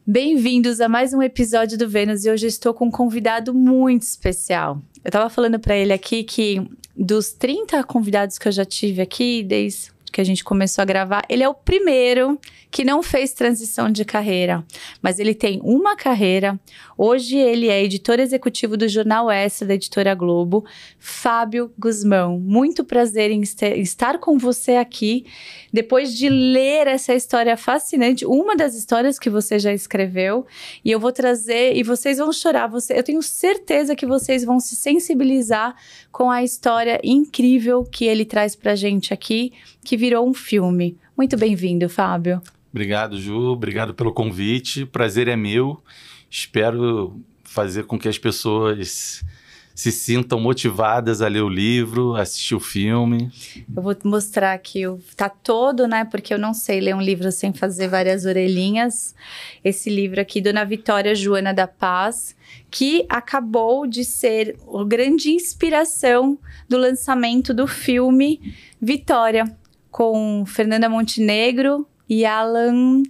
Bem-vindos a mais um episódio do Vênus e hoje eu estou com um convidado muito especial. Eu tava falando para ele aqui que dos 30 convidados que eu já tive aqui, desde que a gente começou a gravar, ele é o primeiro que não fez transição de carreira, mas ele tem uma carreira. Hoje ele é editor executivo do Jornal Extra, da Editora Globo, Fábio Guzmão. Muito prazer em estar com você aqui, depois de ler essa história fascinante, uma das histórias que você já escreveu, e eu vou trazer, e vocês vão chorar, eu tenho certeza que vocês vão se sensibilizar com a história incrível que ele traz pra gente aqui, que virou um filme. Muito bem-vindo, Fábio. Obrigado, Ju. Obrigado pelo convite. O prazer é meu. Espero fazer com que as pessoas se sintam motivadas a ler o livro, assistir o filme. Eu vou mostrar aqui, tá todo, né? Porque eu não sei ler um livro sem fazer várias orelhinhas. Esse livro aqui, Dona Vitória Joana da Paz, que acabou de ser a grande inspiração do lançamento do filme Vitória, com Fernanda Montenegro e Alan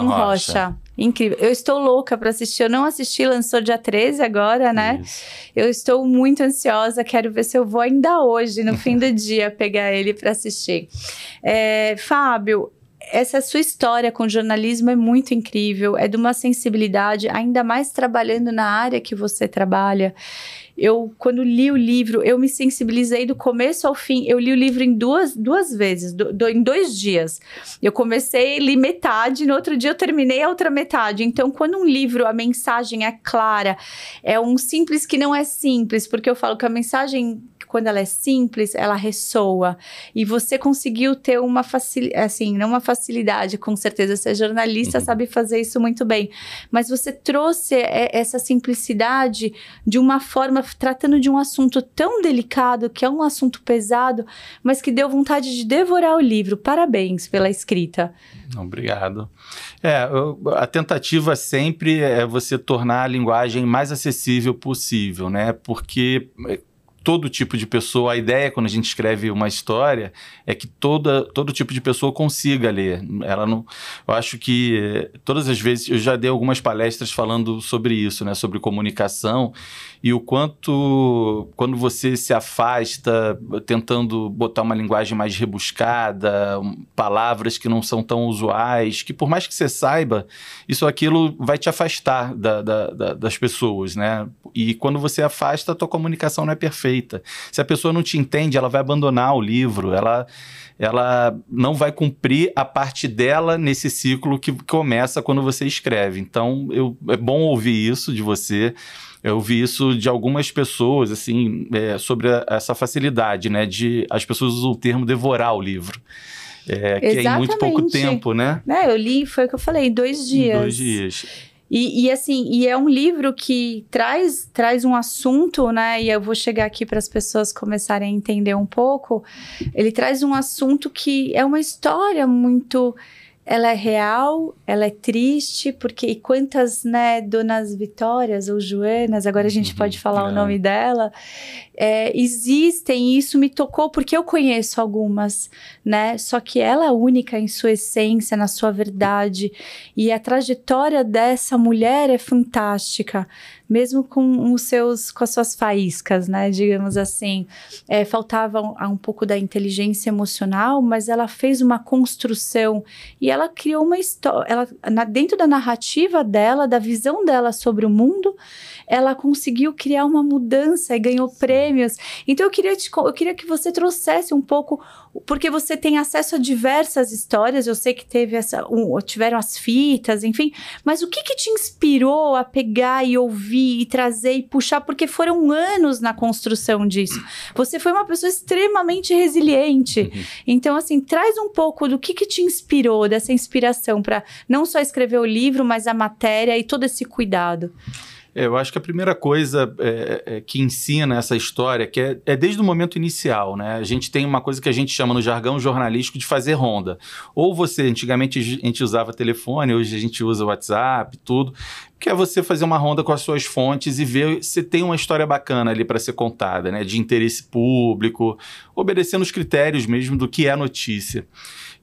Rocha. Incrível. Eu estou louca para assistir. Eu não assisti, lançou dia 13 agora, né? Isso. Eu estou muito ansiosa. Quero ver se eu vou ainda hoje, no fim do dia, pegar ele para assistir. Fábio, essa sua história com jornalismo é muito incrível. É de uma sensibilidade, ainda mais trabalhando na área que você trabalha. Quando li o livro, eu me sensibilizei do começo ao fim. Eu li o livro em duas vezes, em 2 dias. Eu comecei, li metade, no outro dia eu terminei a outra metade. Então, quando um livro, a mensagem é clara, é um simples que não é simples, porque eu falo que a mensagem, quando ela é simples, ela ressoa. E você conseguiu ter uma facilidade, assim, não uma facilidade, com certeza, você é jornalista, sabe fazer isso muito bem. Mas você trouxe essa simplicidade de uma forma, tratando de um assunto tão delicado, que é um assunto pesado, mas que deu vontade de devorar o livro. Parabéns pela escrita. Obrigado. A tentativa sempre é você tornar a linguagem mais acessível possível, né? Porque todo tipo de pessoa, a ideia quando a gente escreve uma história é que todo tipo de pessoa consiga ler. Eu acho que todas as vezes, eu já dei algumas palestras falando sobre isso, né, sobre comunicação, e o quanto, quando você se afasta, tentando botar uma linguagem mais rebuscada, palavras que não são tão usuais, que por mais que você saiba, isso ou aquilo vai te afastar das pessoas, né? E quando você afasta, a tua comunicação não é perfeita. Se a pessoa não te entende, ela vai abandonar o livro, ela não vai cumprir a parte dela nesse ciclo que começa quando você escreve. Então, é bom ouvir isso de você. Eu ouvi isso de algumas pessoas, assim, sobre essa facilidade, né? As pessoas usam o termo devorar o livro. Que é em muito pouco tempo, né? Eu li, foi o que eu falei, em 2 dias. Em 2 dias. E é um livro que traz um assunto, né? E eu vou chegar aqui para as pessoas começarem a entender um pouco. Ele traz um assunto que é uma história muito... Ela é real, ela é triste, porque e quantas, né, Donas Vitórias ou Joanas, agora a gente pode falar o nome dela, existem, e isso me tocou porque eu conheço algumas, né, só que ela é única em sua essência, na sua verdade, e a trajetória dessa mulher é fantástica, mesmo com as suas faíscas, né, digamos assim. Faltava um pouco da inteligência emocional, mas ela fez uma construção e ela criou uma história, dentro da narrativa dela, da visão dela sobre o mundo, ela conseguiu criar uma mudança e ganhou prêmios. Então eu queria que você trouxesse um pouco, porque você tem acesso a diversas histórias, eu sei que tiveram as fitas, enfim, mas o que te inspirou a pegar e ouvir e trazer e puxar, porque foram anos na construção disso. Você foi uma pessoa extremamente resiliente. Então, assim, traz um pouco do que te inspirou, dessa inspiração para não só escrever o livro, mas a matéria e todo esse cuidado. Eu acho que a primeira coisa que ensina essa história, que é desde o momento inicial, né? A gente tem uma coisa que a gente chama no jargão jornalístico de fazer ronda. Ou você, antigamente a gente usava telefone, hoje a gente usa WhatsApp, tudo, que é você fazer uma ronda com as suas fontes e ver se tem uma história bacana ali para ser contada, né? De interesse público, obedecendo os critérios mesmo do que é notícia.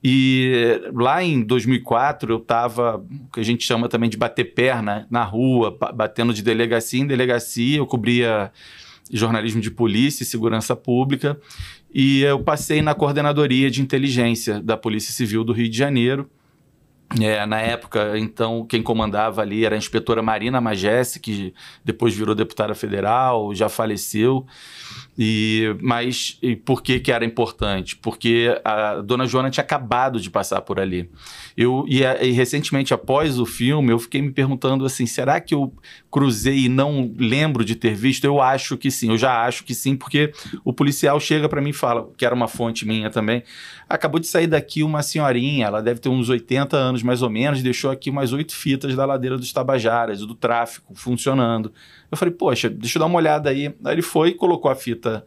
E lá em 2004 eu estava, o que a gente chama também de bater perna na rua, batendo de delegacia em delegacia. Eu cobria jornalismo de polícia e segurança pública e eu passei na coordenadoria de inteligência da Polícia Civil do Rio de Janeiro. Na época, então, quem comandava ali era a inspetora Marina Magesse, que depois virou deputada federal, já faleceu. Mas por que era importante? Porque a dona Joana tinha acabado de passar por ali. E recentemente, após o filme, eu fiquei me perguntando assim, será que eu cruzei e não lembro de ter visto? Eu acho que sim, eu já acho que sim, porque o policial chega para mim e fala, que era uma fonte minha também, acabou de sair daqui uma senhorinha, ela deve ter uns 80 anos mais ou menos, deixou aqui umas 8 fitas da ladeira dos Tabajaras, do tráfico, funcionando. Eu falei, poxa, deixa eu dar uma olhada aí. Aí ele foi e colocou a fita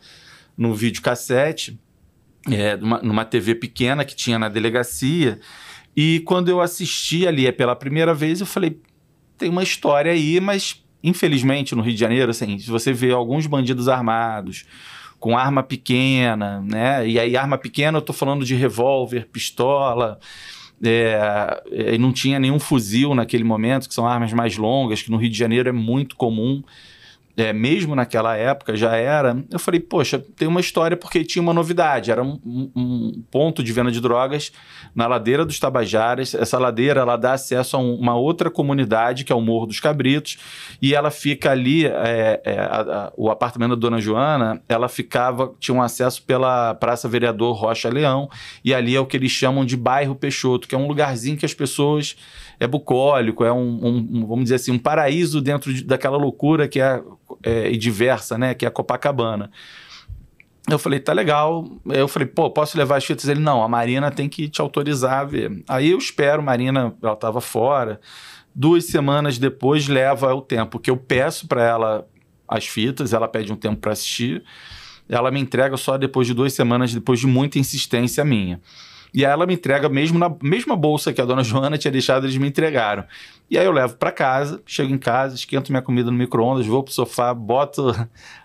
no videocassete, numa TV pequena que tinha na delegacia, e quando eu assisti ali pela primeira vez, eu falei, tem uma história aí, mas infelizmente no Rio de Janeiro, assim, se você vê alguns bandidos armados, com arma pequena, né? E aí arma pequena eu tô falando de revólver, pistola, e não tinha nenhum fuzil naquele momento, que são armas mais longas, que no Rio de Janeiro é muito comum. Mesmo naquela época já era. Eu falei, poxa, tem uma história porque tinha uma novidade. Era um ponto de venda de drogas na ladeira dos Tabajaras. Essa ladeira, ela dá acesso a uma outra comunidade, que é o Morro dos Cabritos, e ela fica ali, o apartamento da Dona Joana, tinha um acesso pela Praça Vereador Rocha Leão, e ali é o que eles chamam de bairro Peixoto, que é um lugarzinho que as pessoas... É bucólico, vamos dizer assim, um paraíso dentro daquela loucura que é diversa, né? Que é a Copacabana. Eu falei, tá legal. Eu falei, pô, posso levar as fitas? Ele, não, a Marina tem que te autorizar a ver. Aí eu espero, Marina, ela estava fora. 2 semanas depois leva o tempo que eu peço para ela as fitas, ela pede um tempo para assistir. Ela me entrega só depois de 2 semanas, depois de muita insistência minha. E aí ela me entrega mesmo na mesma bolsa que a Dona Joana tinha deixado, eles me entregaram. E aí eu levo para casa, chego em casa, esquento minha comida no micro-ondas, vou pro sofá, boto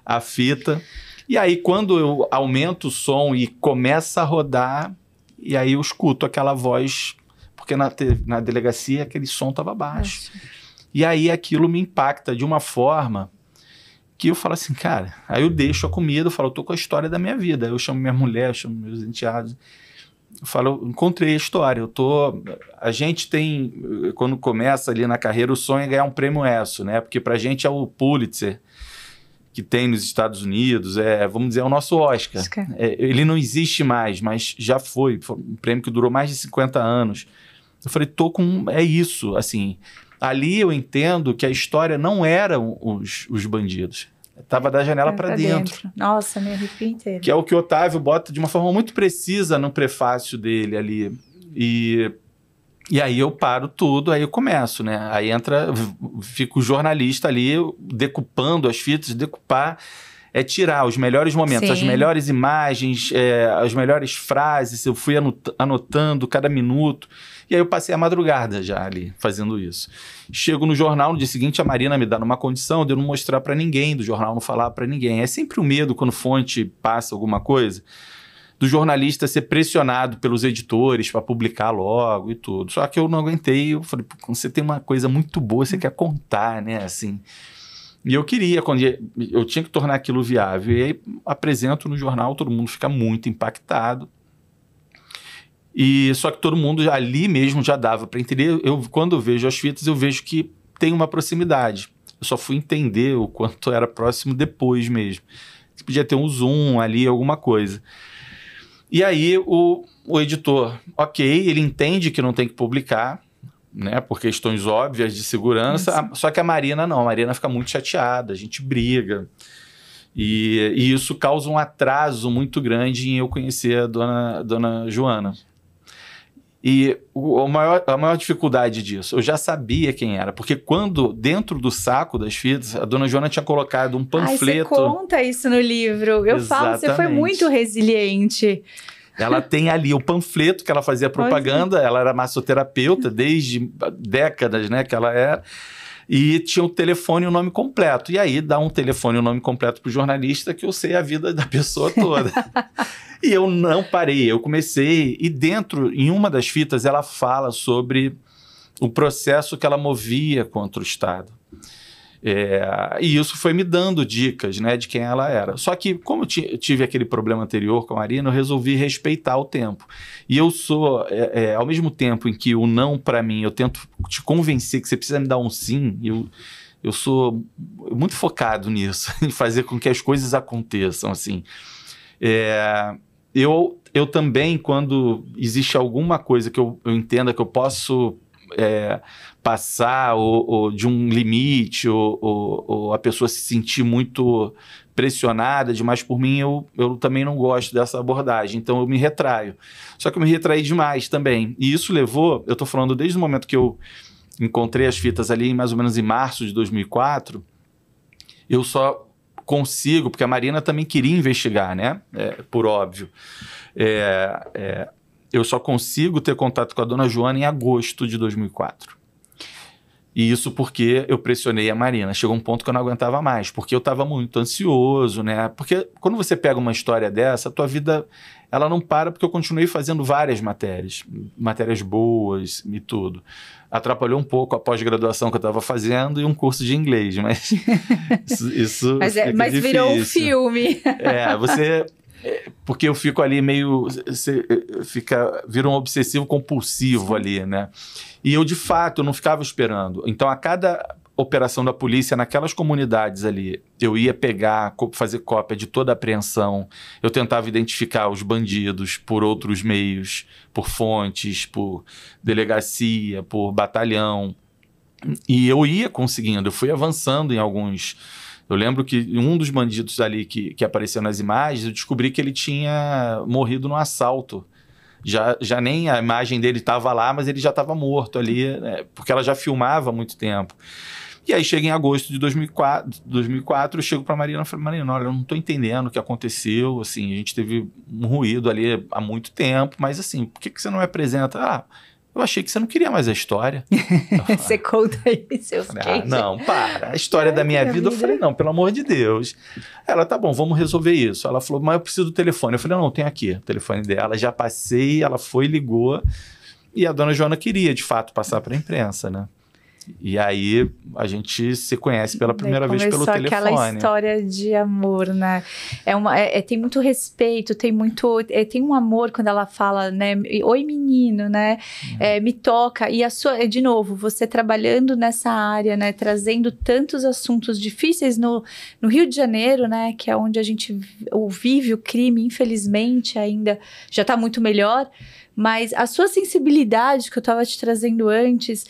a fita. E aí quando eu aumento o som e começa a rodar, e aí eu escuto aquela voz, porque na delegacia aquele som estava baixo. Nossa. E aí aquilo me impacta de uma forma que eu falo assim, cara, aí eu deixo a comida, eu falo, eu tô com a história da minha vida. Eu chamo minha mulher, eu chamo meus enteados. Eu falo, eu encontrei a história, a gente tem, quando começa ali na carreira, o sonho é ganhar um prêmio ESSO, né? Porque pra gente é o Pulitzer, que tem nos Estados Unidos, vamos dizer, é o nosso Oscar. Ele não existe mais, mas já foi um prêmio que durou mais de 50 anos. Eu falei, é isso, assim, ali eu entendo que a história não eram os bandidos. Estava da janela para dentro. Nossa, me arrepio inteiro. Que é o que o Otávio bota de uma forma muito precisa no prefácio dele ali. E aí eu paro tudo, aí eu começo, né? Aí fica o jornalista ali decupando as fitas, decupar é tirar os melhores momentos, as melhores imagens, as melhores frases. Eu fui anotando cada minuto. E aí eu passei a madrugada já ali fazendo isso. Chego no jornal, no dia seguinte a Marina me dá numa condição de eu não mostrar para ninguém, do jornal não falar para ninguém. É sempre o medo quando fonte passa alguma coisa, do jornalista ser pressionado pelos editores para publicar logo e tudo. Só que eu não aguentei, eu falei, quando você tem uma coisa muito boa, você quer contar, né, assim... E eu queria, quando eu tinha que tornar aquilo viável. E aí apresento no jornal, todo mundo fica muito impactado. Só que todo mundo ali mesmo já dava para entender. Quando eu vejo as fitas, eu vejo que tem uma proximidade. Eu só fui entender o quanto era próximo depois mesmo. Podia ter um zoom ali, alguma coisa. E aí o editor, ok, ele entende que não tem que publicar, né, por questões óbvias de segurança, só que a Marina não, a Marina fica muito chateada, a gente briga, e isso causa um atraso muito grande em eu conhecer a dona Joana. E a maior dificuldade disso, eu já sabia quem era, porque quando, dentro do saco das fitas, a dona Joana tinha colocado um panfleto. Você conta isso no livro. Eu falo, você foi muito resiliente. Ela tem ali o panfleto que ela fazia propaganda, ela era massoterapeuta desde décadas, né, que ela era. E tinha o telefone e o nome completo. E aí dá um telefone e o nome completo pro jornalista que eu sei a vida da pessoa toda. E eu não parei, eu comecei. E dentro, em uma das fitas, ela fala sobre o processo que ela movia contra o Estado. E isso foi me dando dicas, né, de quem ela era. Só que, como eu tive aquele problema anterior com a Marina, eu resolvi respeitar o tempo. E eu sou, ao mesmo tempo em que o não para mim, eu tento te convencer que você precisa me dar um sim, eu sou muito focado nisso, em fazer com que as coisas aconteçam, assim. Eu também, quando existe alguma coisa que eu entenda que eu posso passar ou de um limite ou a pessoa se sentir muito pressionada demais por mim, eu também não gosto dessa abordagem, então eu me retraio. Só que eu me retraí demais também, e isso levou, eu tô falando desde o momento que eu encontrei as fitas ali, mais ou menos em março de 2004, eu só consigo, porque a Marina também queria investigar, né, por óbvio, eu só consigo ter contato com a dona Joana em agosto de 2004. E isso porque eu pressionei a Marina. Chegou um ponto que eu não aguentava mais, porque eu estava muito ansioso, né? Porque quando você pega uma história dessa, a tua vida, ela não para, porque eu continuei fazendo várias matérias boas e tudo. Atrapalhou um pouco a pós-graduação que eu estava fazendo e um curso de inglês, mas isso mas virou um filme. Porque eu fico ali meio... vira um obsessivo compulsivo ali, né? E eu, de fato, eu não ficava esperando. Então, a cada operação da polícia, naquelas comunidades ali, eu ia pegar, fazer cópia de toda a apreensão. Eu tentava identificar os bandidos por outros meios, por fontes, por delegacia, por batalhão. E eu ia conseguindo, eu fui avançando em alguns... Eu lembro que um dos bandidos ali que apareceu nas imagens, eu descobri que ele tinha morrido num assalto. Já nem a imagem dele estava lá, mas ele já estava morto ali, né, porque ela já filmava há muito tempo. E aí chega em agosto de 2004, eu chego para a Marina e falo, Marina, olha, eu não estou entendendo o que aconteceu, assim, a gente teve um ruído ali há muito tempo, mas assim, por que você não me apresenta? Eu achei que você não queria mais a história. Você conta isso, eu fiquei... Não, para. A história da minha vida, eu falei, não, pelo amor de Deus. Ela, tá bom, vamos resolver isso. Ela falou, mas eu preciso do telefone. Eu falei, não, tem aqui o telefone dela. Já passei, ela foi, ligou. E a dona Joana queria, de fato, passar para a imprensa, né? E aí a gente se conhece pela primeira vez pelo telefone. Aquela história de amor, né? Tem muito respeito, tem um amor quando ela fala, né? Oi, menino, né? Me toca. E de novo, você trabalhando nessa área, né? Trazendo tantos assuntos difíceis no Rio de Janeiro, né? Que é onde a gente vive o crime, infelizmente, ainda já está muito melhor. Mas a sua sensibilidade que eu estava te trazendo antes,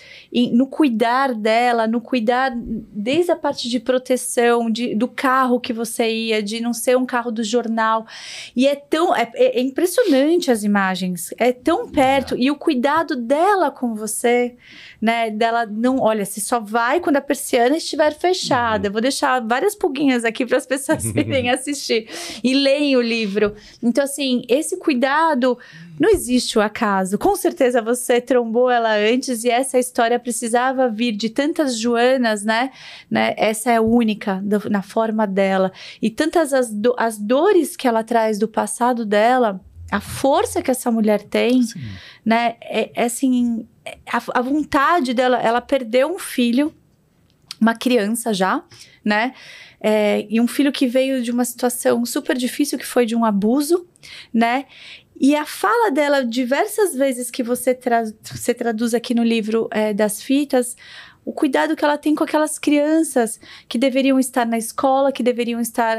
no cuidar dela, no cuidar desde a parte de proteção, do carro que você ia, de não ser um carro do jornal. E é impressionante as imagens, é tão perto. E o cuidado dela com você, né? Dela não, olha, você só vai quando a persiana estiver fechada. Eu vou deixar várias pulguinhas aqui para as pessoas irem assistir e leem o livro. Então, assim, esse cuidado... Não existe o acaso. Com certeza você trombou ela antes e essa história precisava vir de tantas Joanas, né? Essa é única na forma dela. E tantas as dores que ela traz do passado dela, a força que essa mulher tem, sim, né? Assim, a vontade dela, ela perdeu um filho, uma criança já, né? E um filho que veio de uma situação super difícil, que foi de um abuso, né? E a fala dela, diversas vezes que você traduz aqui no livro das fitas, o cuidado que ela tem com aquelas crianças que deveriam estar na escola, que deveriam estar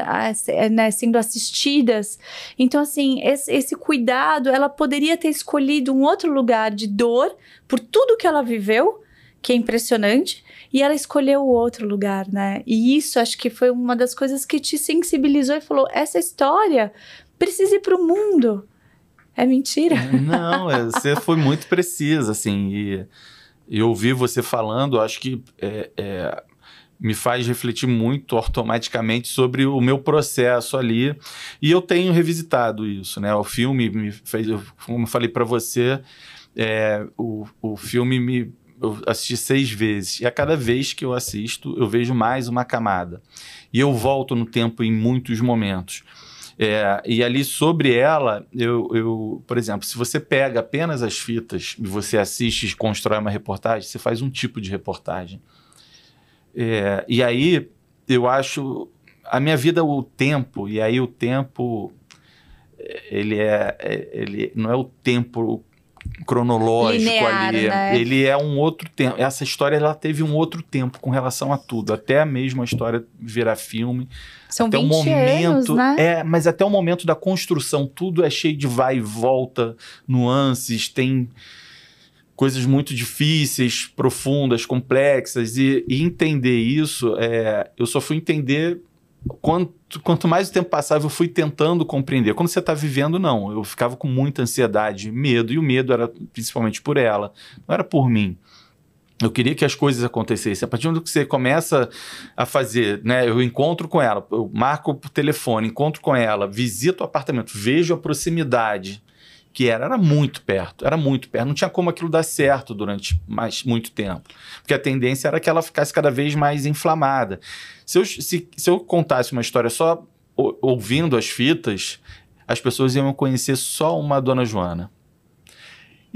né, sendo assistidas. Então, assim, esse cuidado, ela poderia ter escolhido um outro lugar de dor por tudo que ela viveu, que é impressionante, e ela escolheu o outro lugar, né? E isso, acho que foi uma das coisas que te sensibilizou e falou, essa história precisa ir para o mundo. É mentira? Não, você foi muito precisa, assim, e ouvir você falando, acho que me faz refletir muito automaticamente sobre o meu processo ali, e eu tenho revisitado isso, né? O filme me fez, como eu falei para você, o filme eu assisti 6 vezes, e a cada vez que eu assisto, eu vejo mais uma camada, e eu volto no tempo em muitos momentos. E ali sobre ela, por exemplo, se você pega apenas as fitas e você assiste e constrói uma reportagem, você faz um tipo de reportagem. E aí, eu acho, a minha vida, o tempo, e aí o tempo, ele não é o tempo cronológico linear, ali, né? ele é um outro tempo. Essa história, ela teve um outro tempo com relação a tudo, até mesmo a história virar filme. São até 20 o momento, anos, né? Mas até o momento da construção, tudo é cheio de vai e volta, nuances, tem coisas muito difíceis, profundas, complexas, e entender isso, eu só fui entender quanto mais o tempo passava, eu fui tentando compreender. Quando você está vivendo, não. Eu ficava com muita ansiedade, medo, e o medo era principalmente por ela, não era por mim. Eu queria que as coisas acontecessem. A partir do momento que você começa a fazer, né? Eu encontro com ela, eu marco por telefone, encontro com ela, visito o apartamento, vejo a proximidade que era muito perto, não tinha como aquilo dar certo durante muito tempo, porque a tendência era que ela ficasse cada vez mais inflamada. Se eu contasse uma história só ouvindo as fitas, as pessoas iam conhecer só uma Dona Joana.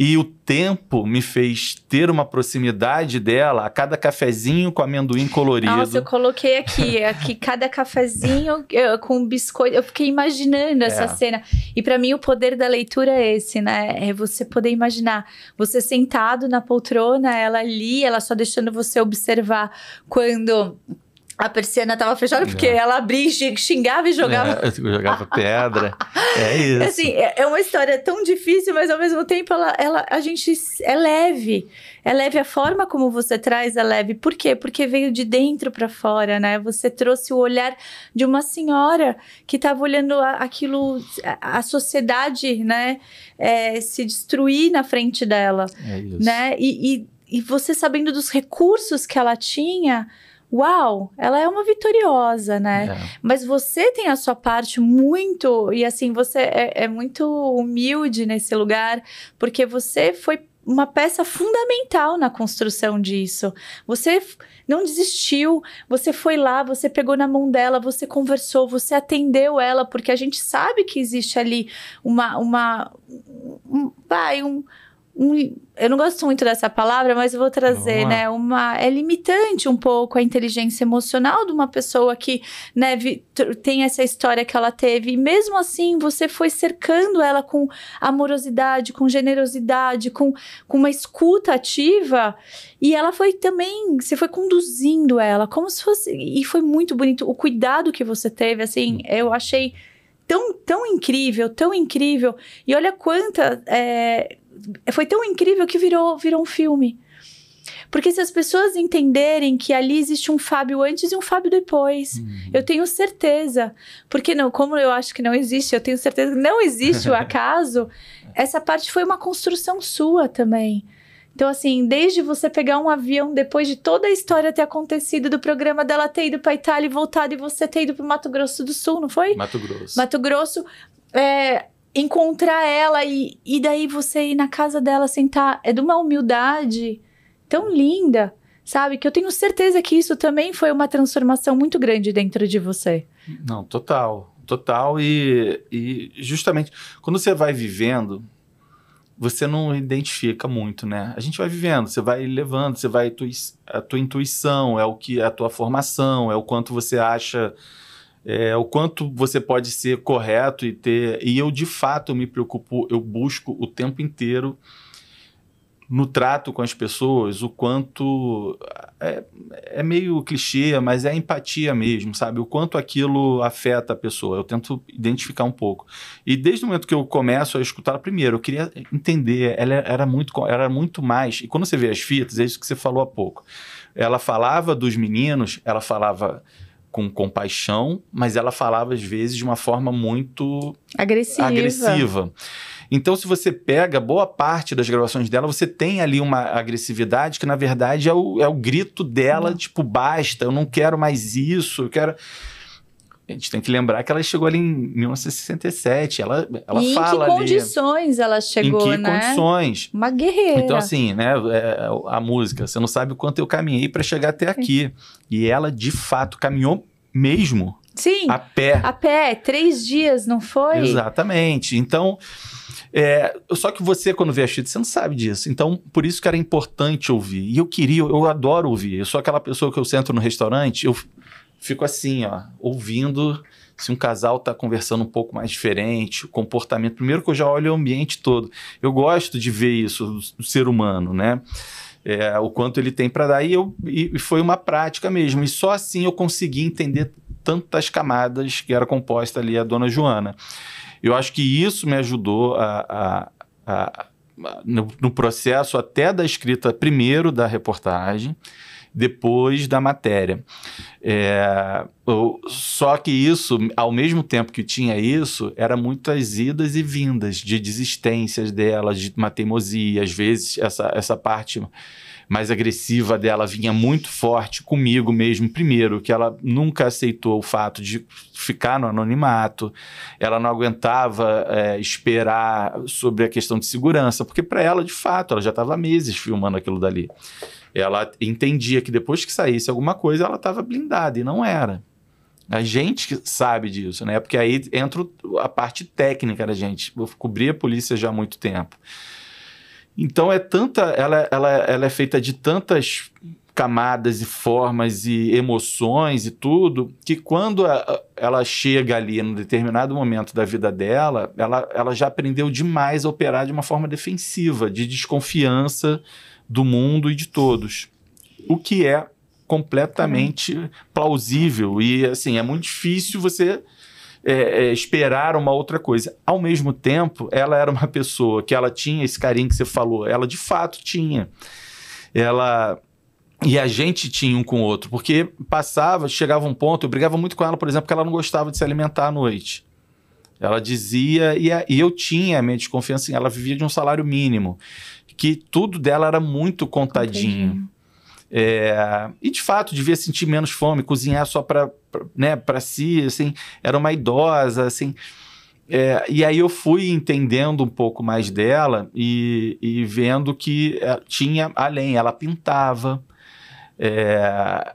E o tempo me fez ter uma proximidade dela a cada cafezinho com amendoim colorido. Nossa, eu coloquei aqui cada cafezinho com biscoito. Eu fiquei imaginando essa cena. E para mim o poder da leitura é esse, né? É você poder imaginar você sentado na poltrona, ela ali, ela só deixando você observar quando a persiana estava fechada, porque ela abria e xingava e jogava. Jogava pedra. É isso. Assim, é uma história tão difícil, mas ao mesmo tempo a gente é leve. É leve, a forma como você traz é leve. Por quê? Porque veio de dentro para fora, né? Você trouxe o olhar de uma senhora que estava olhando aquilo, a sociedade, né? Se destruir na frente dela. É isso. Né? E você sabendo dos recursos que ela tinha. Uau, ela é uma vitoriosa, né? Mas você tem a sua parte muito... E assim, você é muito humilde nesse lugar, porque você foi uma peça fundamental na construção disso. Você não desistiu, você foi lá, você pegou na mão dela, você conversou, você atendeu ela, porque a gente sabe que existe ali eu não gosto muito dessa palavra, mas eu vou trazer, né? É limitante um pouco a inteligência emocional de uma pessoa que, né, tem essa história que ela teve. E mesmo assim, você foi cercando ela com amorosidade, com generosidade, com uma escuta ativa. E ela foi também, você foi conduzindo ela, como se fosse... E foi muito bonito. O cuidado que você teve, assim, eu achei tão incrível, tão incrível. E olha quanta... foi tão incrível que virou um filme. Porque se as pessoas entenderem que ali existe um Fábio antes e um Fábio depois, eu tenho certeza. Porque não, como eu acho que não existe, eu tenho certeza que não existe o acaso, essa parte foi uma construção sua também. Então, assim, desde você pegar um avião, depois de toda a história ter acontecido, do programa dela ter ido para Itália e voltado, e você ter ido para o Mato Grosso do Sul, não foi? Mato Grosso. Mato Grosso, encontrar ela e daí você ir na casa dela sentar, é de uma humildade tão linda, sabe? Que eu tenho certeza que isso também foi uma transformação muito grande dentro de você. Não, total. E justamente, quando você vai vivendo, você não identifica muito, né? A gente vai vivendo, você vai levando, a tua intuição, a tua formação, o quanto você acha... o quanto você pode ser correto e eu de fato me preocupo, eu busco o tempo inteiro no trato com as pessoas, o quanto é meio clichê, mas é empatia mesmo, sabe? O quanto aquilo afeta a pessoa, eu tento identificar um pouco. E desde o momento que eu começo a escutar ela, primeiro, eu queria entender, ela era muito mais, e quando você vê as fitas, é isso que você falou há pouco, ela falava dos meninos, ela falava... com compaixão, mas ela falava às vezes de uma forma muito agressiva. Então, se você pega boa parte das gravações dela, você tem ali uma agressividade que, na verdade, é o grito dela, tipo, basta, eu não quero mais isso, eu quero... A gente tem que lembrar que ela chegou ali em 1967, ela e fala em que ali... condições ela chegou, em que condições? Uma guerreira. Então, assim, né, a música, você não sabe o quanto eu caminhei para chegar até aqui. E ela, de fato, caminhou mesmo. Sim. A pé. A pé, 3 dias, não foi? Exatamente. Então, só que você, quando vê a Chita, você não sabe disso. Então, por isso que era importante ouvir. E eu adoro ouvir. Eu sou aquela pessoa que eu sento no restaurante, eu fico assim, ó, ouvindo se um casal tá conversando um pouco mais diferente, o comportamento. Primeiro que eu já olho o ambiente todo. Eu gosto de ver isso do ser humano, né? O quanto ele tem para dar. E foi uma prática mesmo. E só assim eu consegui entender tantas camadas que era composta ali a Dona Joana. Eu acho que isso me ajudou no processo até da escrita, primeiro da reportagem, depois da matéria. Só que isso, ao mesmo tempo que tinha isso, era muitas idas e vindas de desistências dela, de uma teimosia. Às vezes essa parte mais agressiva dela vinha muito forte comigo mesmo. Primeiro, que ela nunca aceitou o fato de ficar no anonimato, ela não aguentava esperar sobre a questão de segurança, porque para ela, de fato, ela já estava há meses filmando aquilo dali. Ela entendia que depois que saísse alguma coisa, ela estava blindada, e não era. A gente que sabe disso, né? Porque aí entra a parte técnica da gente. Eu cobri a polícia já há muito tempo. Então, ela é feita de tantas camadas e formas e emoções e tudo, que quando ela chega ali num determinado momento da vida dela, ela já aprendeu demais a operar de uma forma defensiva, de desconfiança do mundo e de todos. O que é completamente plausível. E, assim, é muito difícil você esperar uma outra coisa. Ao mesmo tempo, ela era uma pessoa que ela tinha esse carinho que você falou. Ela, de fato, tinha. E a gente tinha um com o outro. Porque chegava um ponto, eu brigava muito com ela, por exemplo, que ela não gostava de se alimentar à noite. Ela dizia, e eu tinha a minha desconfiança, ela vivia de um salário mínimo, que tudo dela era muito contadinho. E de fato devia sentir menos fome, cozinhar só para si, assim, era uma idosa, assim. E aí eu fui entendendo um pouco mais dela e vendo que tinha além, ela pintava.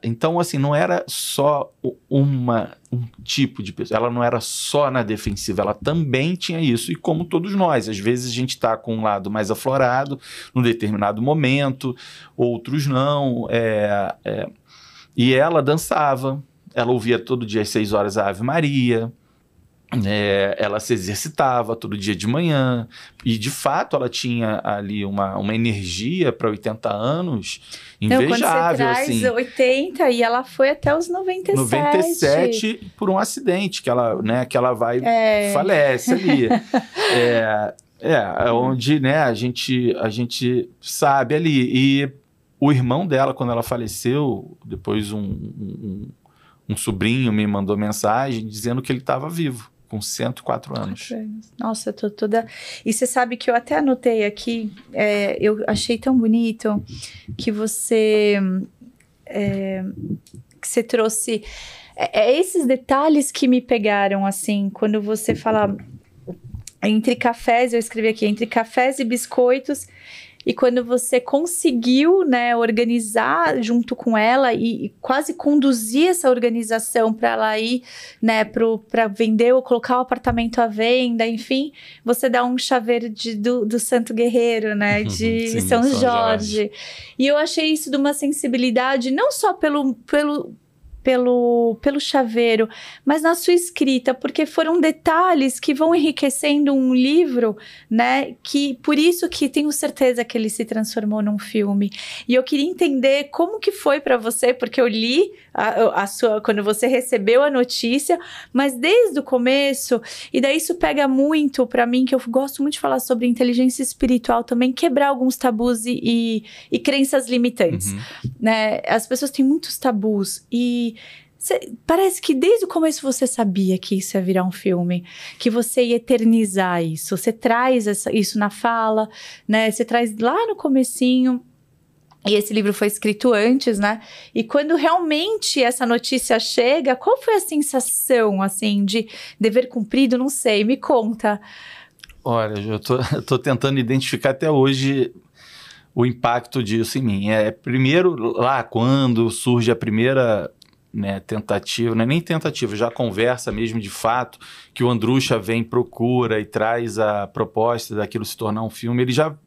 Então, assim, não era só um tipo de pessoa, ela não era só na defensiva, ela também tinha isso, e como todos nós, às vezes a gente está com um lado mais aflorado num determinado momento, outros não, e ela dançava, ela ouvia todo dia às 6 horas a Ave Maria, ela se exercitava todo dia de manhã, e de fato ela tinha ali uma energia para 80 anos invejável. Quando você traz assim, 80 e ela foi até os 97. 97 por um acidente que ela vai falece ali. Onde, né, a gente sabe ali. E o irmão dela, quando ela faleceu, depois um sobrinho me mandou mensagem dizendo que ele estava vivo, com 104 anos. Nossa, eu tô toda... E você sabe que eu até anotei aqui, eu achei tão bonito que você trouxe... esses detalhes que me pegaram, assim, quando você fala entre cafés, eu escrevi aqui, entre cafés e biscoitos... E quando você conseguiu, né, organizar junto com ela e quase conduzir essa organização para ela ir, né, para vender ou colocar o apartamento à venda, enfim, você dá um chaveiro do Santo Guerreiro, né, de Sim, São Jorge. E eu achei isso de uma sensibilidade, não só pelo chaveiro, mas na sua escrita, porque foram detalhes que vão enriquecendo um livro, né, que por isso que tenho certeza que ele se transformou num filme. E eu queria entender como que foi para você, porque eu li quando você recebeu a notícia, mas desde o começo, e daí isso pega muito para mim, que eu gosto muito de falar sobre inteligência espiritual também, quebrar alguns tabus e crenças limitantes, né? As pessoas têm muitos tabus e Parece que desde o começo você sabia que isso ia virar um filme, que você ia eternizar isso. Você traz isso na fala, né? Você traz lá no comecinho. E esse livro foi escrito antes, né? E quando realmente essa notícia chega, qual foi a sensação, assim, de dever cumprido? Não sei, me conta. Olha, eu tô tentando identificar até hoje o impacto disso em mim. Primeiro, lá quando surge a primeira, né, tentativa, não é nem tentativa, já conversa mesmo de fato, que o Andrusha vem, procura e traz a proposta daquilo se tornar um filme,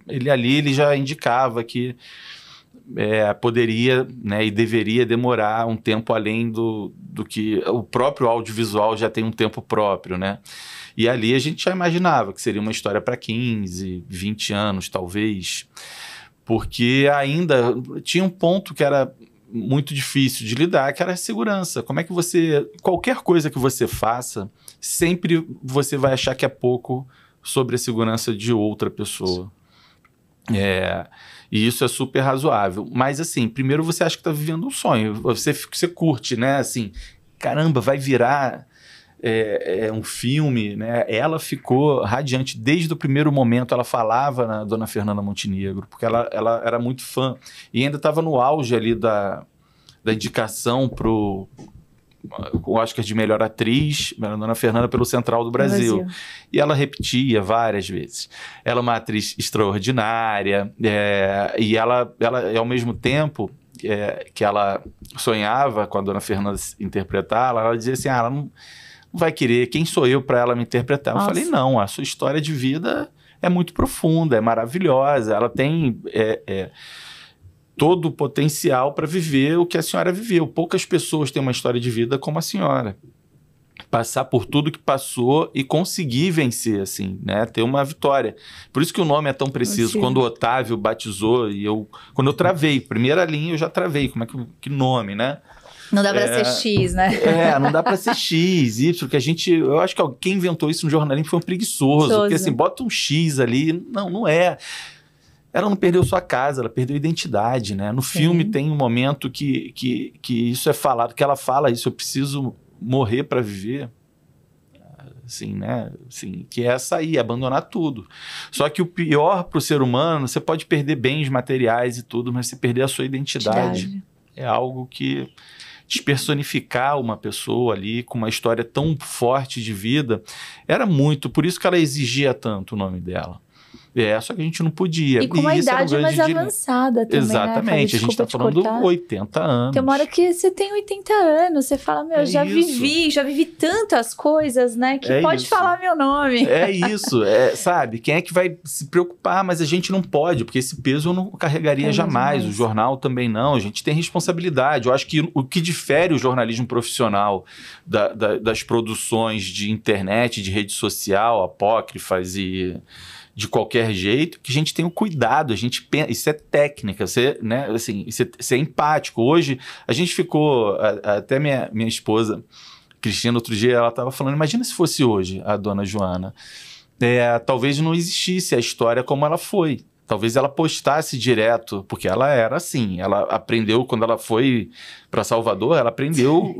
ele já indicava que poderia, né, e deveria demorar um tempo além do que o próprio audiovisual já tem um tempo próprio, né? E ali a gente já imaginava que seria uma história para 15, 20 anos, talvez, porque ainda tinha um ponto que era muito difícil de lidar, que era a segurança. Como é que qualquer coisa que você faça, sempre você vai achar que é pouco sobre a segurança de outra pessoa. E isso é super razoável. Mas, assim, primeiro você acha que está vivendo um sonho. Você curte, né? Assim, caramba, vai virar um filme, né? Ela ficou radiante desde o primeiro momento. Ela falava na Dona Fernanda Montenegro, porque ela era muito fã. E ainda estava no auge ali da indicação para o Oscar de melhor atriz, a Dona Fernanda, pelo Central do Brasil. E ela repetia várias vezes. Ela é uma atriz extraordinária, e ela ao mesmo tempo que ela sonhava com a Dona Fernanda interpretá-la, ela dizia assim, ela não vai querer, quem sou eu para ela me interpretar? Nossa. Eu falei, não, a sua história de vida é muito profunda, é maravilhosa, ela tem todo o potencial para viver o que a senhora viveu. Poucas pessoas têm uma história de vida como a senhora. Passar por tudo que passou e conseguir vencer, assim, né? Ter uma vitória. Por isso que o nome é tão preciso. Sim. Quando o Otávio batizou, quando eu travei, primeira linha eu já travei. Como é que nome, né? Não dá para ser X, né? Não dá para ser X, Y, que eu acho que quem inventou isso no jornalismo foi um preguiçoso. Porque assim, bota um X ali. Não é. Ela não perdeu sua casa, ela perdeu a identidade, né? No filme tem um momento que isso é falado, que ela fala isso, eu preciso morrer para viver, assim, né? Assim, que é sair, abandonar tudo. Só que o pior para o ser humano, você pode perder bens materiais e tudo, mas você perder a sua identidade. É algo que despersonificar uma pessoa ali com uma história tão forte de vida, era muito, por isso que ela exigia tanto o nome dela. Só que a gente não podia. E com uma idade mais avançada também, exatamente, né? A gente está falando de 80 anos. Tem uma hora que você tem 80 anos, você fala, já vivi tantas coisas, né? Que pode falar meu nome. É isso, sabe? Quem é que vai se preocupar? Mas a gente não pode, porque esse peso eu não carregaria jamais. O jornal também não. A gente tem responsabilidade. Eu acho que o que difere o jornalismo profissional das produções de internet, de rede social, apócrifas e de qualquer jeito, que a gente tem o cuidado, a gente pensa, isso é técnica, né, assim, isso é empático. Hoje, a gente ficou, até minha esposa, Cristina, outro dia, ela estava falando, imagina se fosse hoje a Dona Joana, talvez não existisse a história como ela foi, talvez ela postasse direto, porque ela era assim, ela aprendeu, quando ela foi para Salvador, ela aprendeu,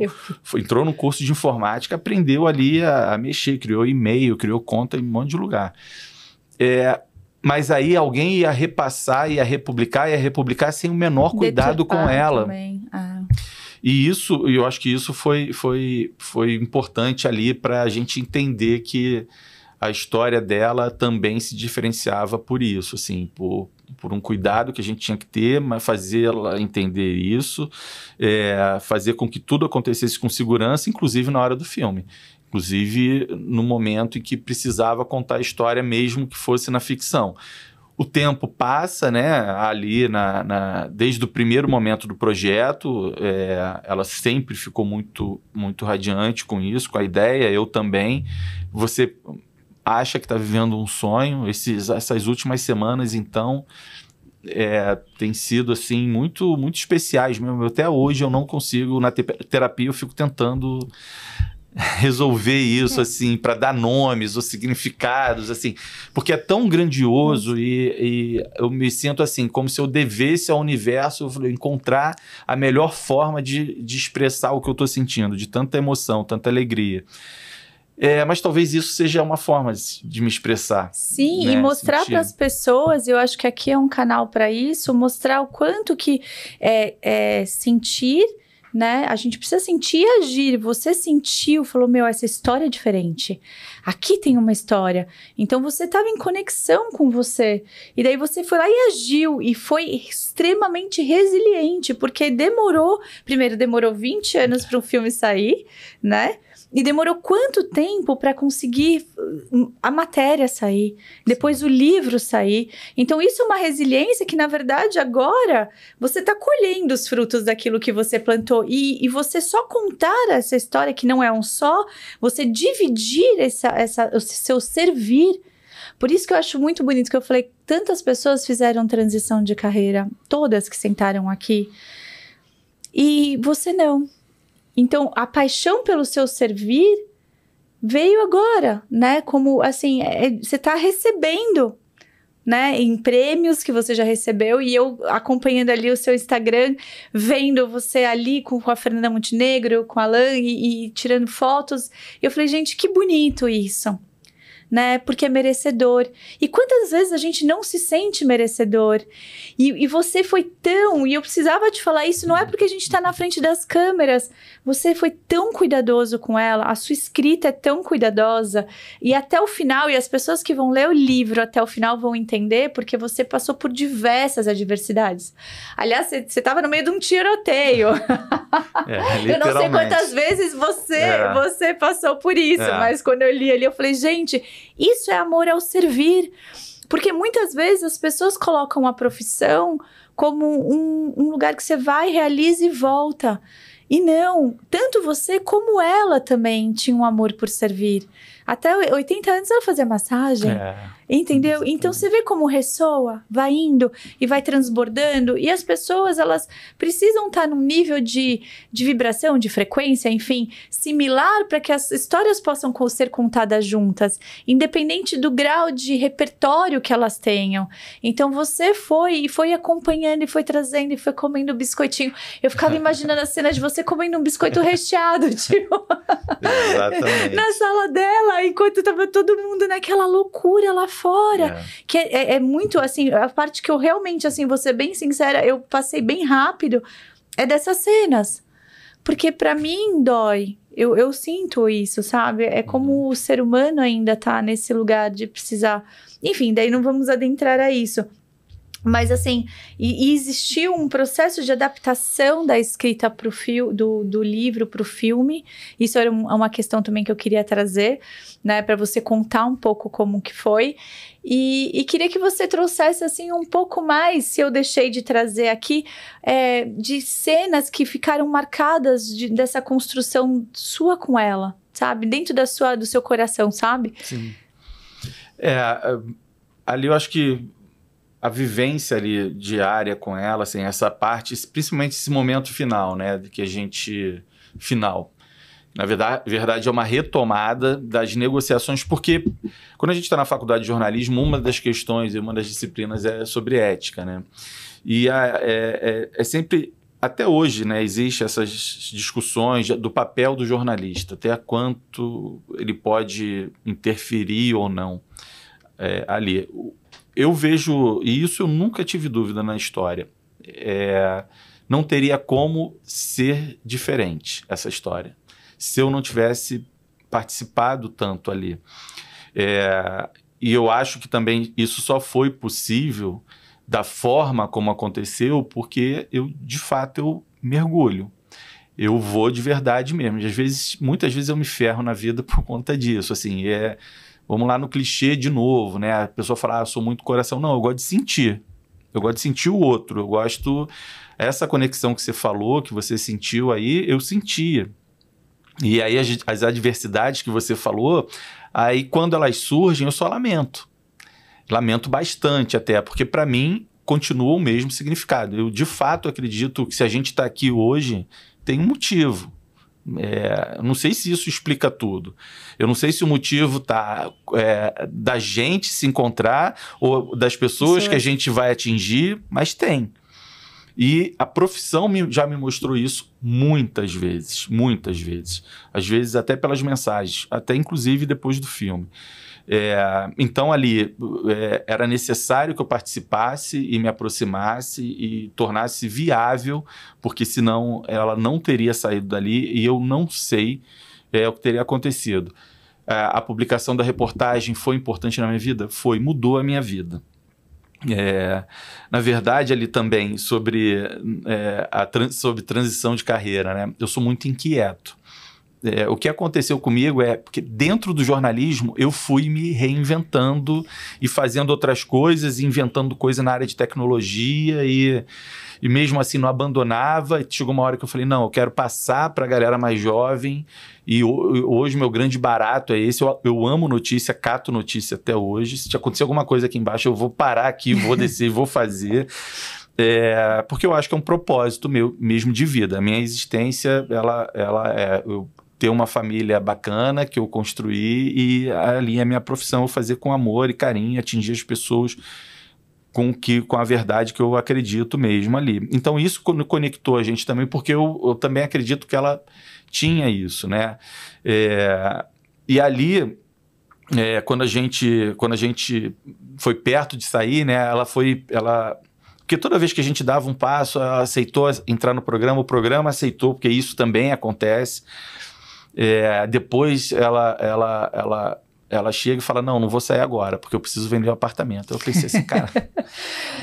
entrou no curso de informática, aprendeu ali a mexer, criou e-mail, criou conta em um monte de lugar. Mas aí alguém ia repassar, ia republicar sem o menor cuidado com ela. E eu acho que isso foi importante ali para a gente entender que a história dela também se diferenciava por isso, assim, por um cuidado que a gente tinha que ter, mas fazer ela entender isso, fazer com que tudo acontecesse com segurança, inclusive na hora do filme. Inclusive no momento em que precisava contar a história, mesmo que fosse na ficção. O tempo passa, né? Ali, desde o primeiro momento do projeto, ela sempre ficou muito, muito radiante com isso, com a ideia, eu também. Você acha que está vivendo um sonho. Essas últimas semanas, então, tem sido assim, muito, muito especiais mesmo. Até hoje eu não consigo, na terapia eu fico tentando resolver isso, assim, para dar nomes ou significados, assim, porque é tão grandioso e eu me sinto assim, como se eu devesse ao universo encontrar a melhor forma de expressar o que eu estou sentindo, de tanta emoção, tanta alegria. Mas talvez isso seja uma forma de me expressar. Sim, né? E mostrar para as pessoas, eu acho que aqui é um canal para isso, mostrar o quanto que sentir, né? A gente precisa sentir e agir. Você sentiu, falou, essa história é diferente. Aqui tem uma história. Então você estava em conexão com você. E daí você foi lá e agiu. E foi extremamente resiliente, porque demorou 20 anos para um filme sair, né? E demorou quanto tempo para conseguir a matéria sair, depois o livro sair. Então, isso é uma resiliência que, na verdade, agora você está colhendo os frutos daquilo que você plantou. E você só contar essa história, que não é um só, você dividir o seu servir. Por isso que eu acho muito bonito que eu falei, tantas pessoas fizeram transição de carreira, todas que sentaram aqui, e você não. Então, a paixão pelo seu servir veio agora, né? Como, assim, você está recebendo, né? Em prêmios que você já recebeu. E eu acompanhando ali o seu Instagram, vendo você ali com a Fernanda Montenegro, com a Alan e tirando fotos. Eu falei, gente, que bonito isso. Né? Porque é merecedor. E quantas vezes a gente não se sente merecedor? E você foi tão... E eu precisava te falar isso, não é porque a gente está na frente das câmeras. Você foi tão cuidadoso com ela, a sua escrita é tão cuidadosa. E até o final, e as pessoas que vão ler o livro até o final vão entender, porque você passou por diversas adversidades. Aliás, você estava no meio de um tiroteio. Eu não sei quantas vezes você passou por isso, mas quando eu li ali, eu falei, gente... Isso é amor ao servir, porque muitas vezes as pessoas colocam a profissão como um lugar que você vai, realiza e volta. E não, tanto você como ela também tinha um amor por servir. Até 80 anos ela fazia massagem, entendeu? Então você vê como ressoa, vai indo e vai transbordando. E as pessoas, elas precisam estar num nível de vibração, de frequência, enfim, similar para que as histórias possam ser contadas juntas, independente do grau de repertório que elas tenham. Então você foi acompanhando e foi trazendo e foi comendo biscoitinho. Eu ficava imaginando a cena de você comendo um biscoito recheado, tipo, na sala dela, enquanto tava todo mundo naquela loucura lá fora. Que é muito, assim, a parte que eu realmente, assim, vou ser bem sincera, eu passei bem rápido, é dessas cenas. Porque pra mim dói. Eu sinto isso, sabe? É como o ser humano ainda tá nesse lugar de precisar... Enfim, daí não vamos adentrar a isso. Mas, assim, e existiu um processo de adaptação da escrita do livro para o filme. Isso era uma questão também que eu queria trazer, né? Para você contar um pouco como que foi. E queria que você trouxesse, assim, um pouco mais, se eu deixei de trazer aqui, de cenas que ficaram marcadas dessa construção sua com ela, sabe? Dentro do seu coração, sabe? Sim. Ali eu acho que a vivência ali diária com ela, assim, essa parte, principalmente esse momento final, né, que a gente... Final. Na verdade, é uma retomada das negociações, porque quando a gente está na faculdade de jornalismo, uma das questões e uma das disciplinas é sobre ética, né? E é sempre... Até hoje, né, existem essas discussões do papel do jornalista, até quanto ele pode interferir ou não ali. Eu vejo, e isso eu nunca tive dúvida na história, não teria como ser diferente essa história, se eu não tivesse participado tanto ali. E eu acho que também isso só foi possível da forma como aconteceu, porque de fato, eu mergulho. Eu vou de verdade mesmo. E muitas vezes eu me ferro na vida por conta disso, assim, vamos lá no clichê de novo, né? A pessoa fala, eu sou muito coração. Não, eu gosto de sentir. Eu gosto de sentir o outro. Eu gosto... Essa conexão que você falou, que você sentiu aí, eu sentia. E aí as adversidades que você falou, aí quando elas surgem, eu só lamento. Lamento bastante até, porque para mim continua o mesmo significado. Eu de fato acredito que se a gente está aqui hoje, tem um motivo. Não sei se isso explica tudo. Eu não sei se o motivo está da gente se encontrar ou das pessoas que a gente vai atingir, mas tem. E a profissão já me mostrou isso muitas vezes, muitas vezes. Às vezes até pelas mensagens, até inclusive depois do filme. Então ali era necessário que eu participasse e me aproximasse e tornasse viável, porque senão ela não teria saído dali e eu não sei o que teria acontecido. A publicação da reportagem foi importante na minha vida? Foi, mudou a minha vida. Na verdade, ali também sobre transição de carreira, né? Eu sou muito inquieto. O que aconteceu comigo porque dentro do jornalismo eu fui me reinventando e fazendo outras coisas, inventando coisa na área de tecnologia e mesmo assim não abandonava. E chegou uma hora que eu falei, não, eu quero passar para a galera mais jovem e hoje meu grande barato é esse. Eu amo notícia, cato notícia até hoje. Se acontecer alguma coisa aqui embaixo, eu vou parar aqui, vou descer, vou fazer. Porque eu acho que é um propósito meu mesmo de vida. A minha existência, eu ter uma família bacana que eu construí e ali a minha profissão eu fazer com amor e carinho, atingir as pessoas com a verdade que eu acredito mesmo ali. Então isso conectou a gente também, porque eu também acredito que ela tinha isso, né? E ali, quando a gente foi perto de sair, né? Porque toda vez que a gente dava um passo, ela aceitou entrar no programa, o programa aceitou, porque isso também acontece. Depois ela chega e fala, não vou sair agora, porque eu preciso vender o apartamento. Eu pensei assim, cara,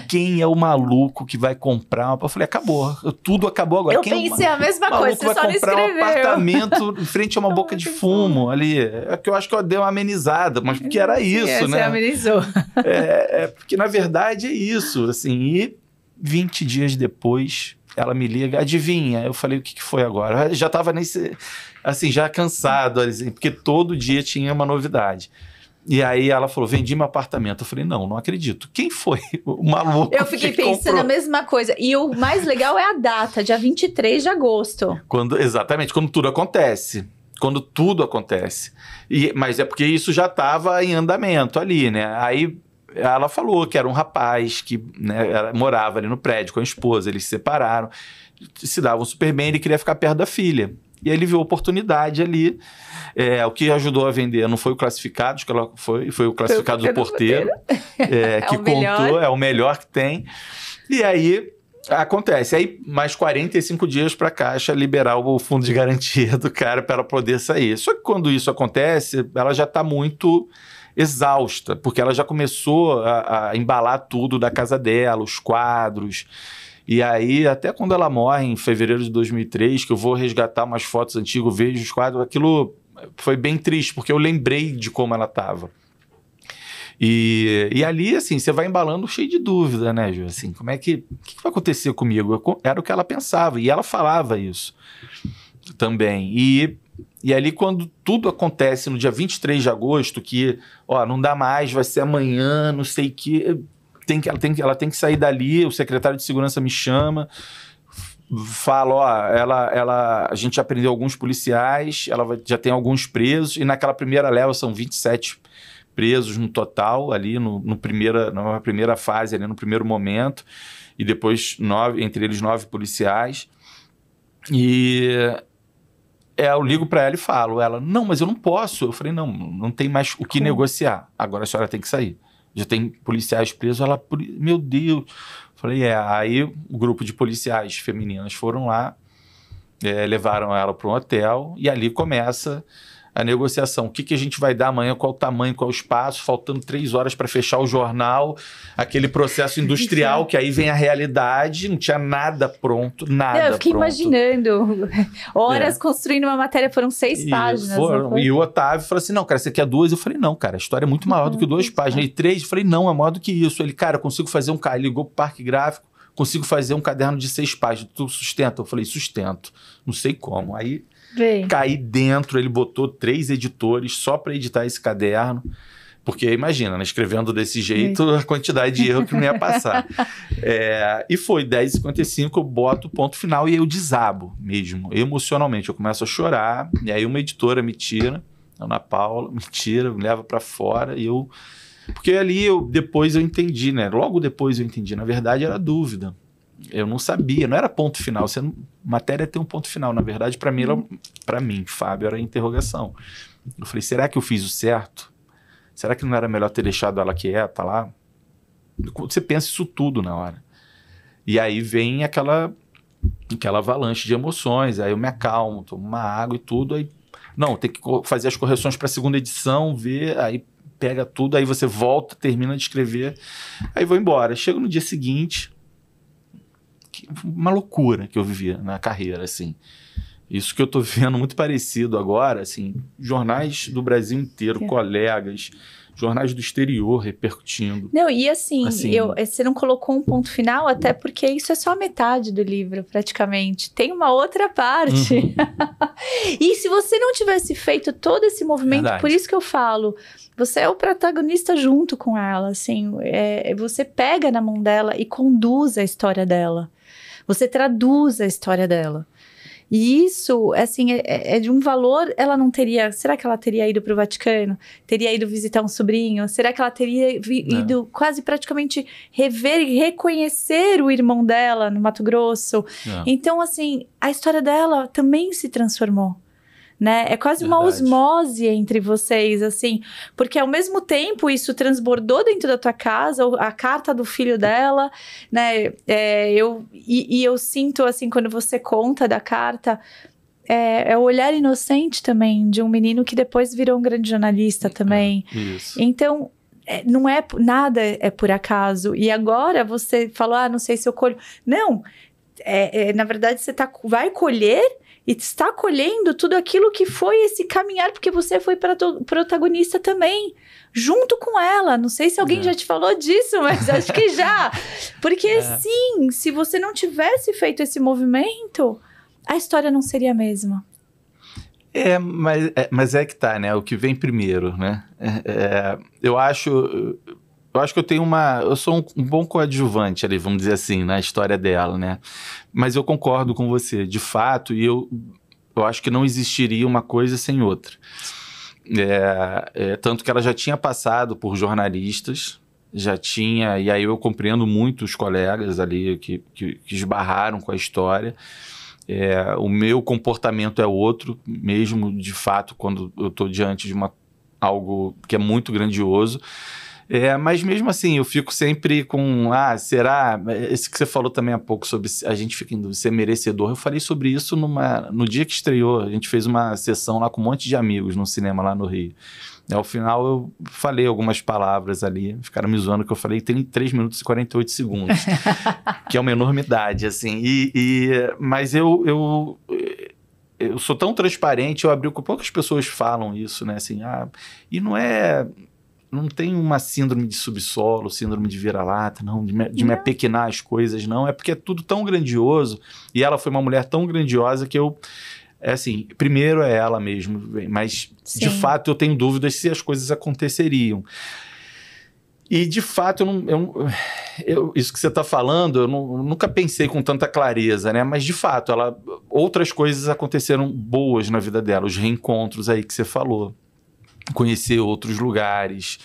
quem é o maluco que vai comprar? Eu falei, acabou, tudo acabou agora. Eu pensei a mesma coisa, você só não escreveu. Vai comprar um apartamento em frente a uma boca de fumo ali. Que eu acho que eu dei uma amenizada, mas porque era isso, né? Você amenizou. Porque na verdade é isso, assim, e 20 dias depois ela me liga, adivinha? Eu falei, o que foi agora? Eu já estava assim, já cansado, assim, porque todo dia tinha uma novidade. E aí ela falou, vendi meu apartamento. Eu falei, não acredito. Quem foi o maluco? Eu fiquei pensando a mesma coisa. E o mais legal é a data, dia 23 de agosto. Exatamente, quando tudo acontece. Quando tudo acontece. Mas é porque isso já estava em andamento ali, né? Aí ela falou que era um rapaz que, né, morava ali no prédio com a esposa, eles se separaram, se davam super bem, ele queria ficar perto da filha. E aí ele viu a oportunidade ali. O que ajudou a vender não foi o classificado, acho que ela foi o classificado do porteiro. Que contou, é o melhor que tem. E aí acontece. Aí mais 45 dias para a Caixa liberar o fundo de garantia do cara para ela poder sair. Só que quando isso acontece, ela já está muito exausta, porque ela já começou a embalar tudo da casa dela, os quadros. E aí, até quando ela morre, em fevereiro de 2003, que eu vou resgatar umas fotos antigas, vejo os quadros, aquilo foi bem triste, porque eu lembrei de como ela estava. E ali, assim, você vai embalando cheio de dúvida, né, Ju? Assim, o que vai acontecer comigo? Era o que ela pensava, e ela falava isso também. E ali, quando tudo acontece no dia 23 de agosto, que, não dá mais, vai ser amanhã, não sei o que, ela tem que sair dali, o secretário de segurança me chama, fala, a gente já prendeu alguns policiais, já tem alguns presos, e naquela primeira leva são 27 presos no total, ali na primeira fase, ali no primeiro momento, e depois entre eles 9 policiais. Eu ligo para ela e falo, não, mas eu não posso. Eu falei, não tem mais o que negociar. Agora a senhora tem que sair. Já tem policiais presos. Meu Deus. Falei, Aí o grupo de policiais femininas foram lá, levaram ela para um hotel e ali começa a negociação. O que a gente vai dar amanhã, qual o tamanho, qual o espaço, faltando 3 horas para fechar o jornal, aquele processo industrial, que aí vem a realidade, não tinha nada pronto, nada. Eu fiquei imaginando, horas construindo uma matéria, foram 6 páginas. E o Otávio falou assim, não, cara, você quer 2? Eu falei, não, cara, a história é muito maior do que 2 páginas. E 3, eu falei, não, é maior do que isso. Ele, cara, eu consigo fazer ligou pro Parque Gráfico, consigo fazer um caderno de 6 páginas, tu sustenta? Eu falei, sustento, não sei como. Aí caí dentro, ele botou 3 editores só para editar esse caderno. Porque imagina, né, escrevendo desse jeito, a quantidade de erro que não ia passar. E foi 10h55, eu boto o ponto final e aí eu desabo mesmo, emocionalmente. Eu começo a chorar, e aí uma editora me tira, Ana Paula, me tira, me leva para fora, e eu... Porque ali depois eu entendi, né? Logo depois eu entendi. Na verdade, era dúvida. Eu não sabia, não era ponto final. Matéria tem um ponto final. Na verdade, para mim, Fábio, era interrogação. Eu falei, será que eu fiz o certo? Será que não era melhor ter deixado ela quieta lá? Você pensa isso tudo na hora. E aí vem aquela avalanche de emoções. Aí eu me acalmo, tomo uma água e tudo. Aí, não, tem que fazer as correções para a segunda edição, ver, aí pega tudo, aí você volta, termina de escrever, aí vou embora. Chego no dia seguinte, uma loucura que eu vivia na carreira, assim. Isso que eu tô vendo muito parecido agora, assim, jornais do Brasil inteiro, colegas, jornais do exterior repercutindo. Não, e assim, você não colocou um ponto final, até porque isso é só a metade do livro, praticamente. Tem uma outra parte. E se você não tivesse feito todo esse movimento, por isso que eu falo, você é o protagonista junto com ela, assim, você pega na mão dela e conduz a história dela. Você traduz a história dela. E isso, assim, é de um valor, ela não teria... Será que ela teria ido para o Vaticano? Teria ido visitar um sobrinho? Será que ela teria ido quase praticamente rever e reconhecer o irmão dela no Mato Grosso? Então, assim, a história dela também se transformou. Né? É quase uma osmose entre vocês, assim, porque ao mesmo tempo isso transbordou dentro da tua casa, a carta do filho dela, né? Eu sinto, assim, quando você conta da carta, é o olhar inocente também de um menino que depois virou um grande jornalista também. Isso. Então, não é nada é por acaso. E agora você falou, não sei se eu colho. Não, na verdade você vai colher e está colhendo tudo aquilo que foi esse caminhar, porque você foi protagonista também, junto com ela. Não sei se alguém já te falou disso, mas acho que já. Porque sim, se você não tivesse feito esse movimento, a história não seria a mesma. Mas é que tá, né? O que vem primeiro, né? Eu acho que eu sou um bom coadjuvante ali, vamos dizer assim, na história dela, né? Mas eu concordo com você, de fato, e eu acho que não existiria uma coisa sem outra. Tanto que ela já tinha passado por jornalistas, e aí eu compreendo muito os colegas ali que esbarraram com a história. O meu comportamento é outro, mesmo de fato, quando eu estou diante de algo que é muito grandioso. Mas mesmo assim, eu fico sempre com, será? Esse que você falou também há pouco sobre a gente fica em dúvida, ser merecedor. Eu falei sobre isso no dia que estreou. A gente fez uma sessão lá com um monte de amigos no cinema lá no Rio. Ao final eu falei algumas palavras ali, ficaram me zoando que eu falei tem 3 minutos e 48 segundos, que é uma enormidade, assim. Mas eu sou tão transparente, eu abri com poucas pessoas falam isso, né? Assim, e não tem uma síndrome de subsolo, síndrome de vira-lata, não, de me apequenar as coisas, não. É porque é tudo tão grandioso. E ela foi uma mulher tão grandiosa que assim, primeiro é ela mesmo, mas de fato eu tenho dúvidas se as coisas aconteceriam. E de fato, isso que você está falando, eu nunca pensei com tanta clareza, né? Mas de fato, outras coisas aconteceram boas na vida dela, os reencontros aí que você falou. Conhecer outros lugares.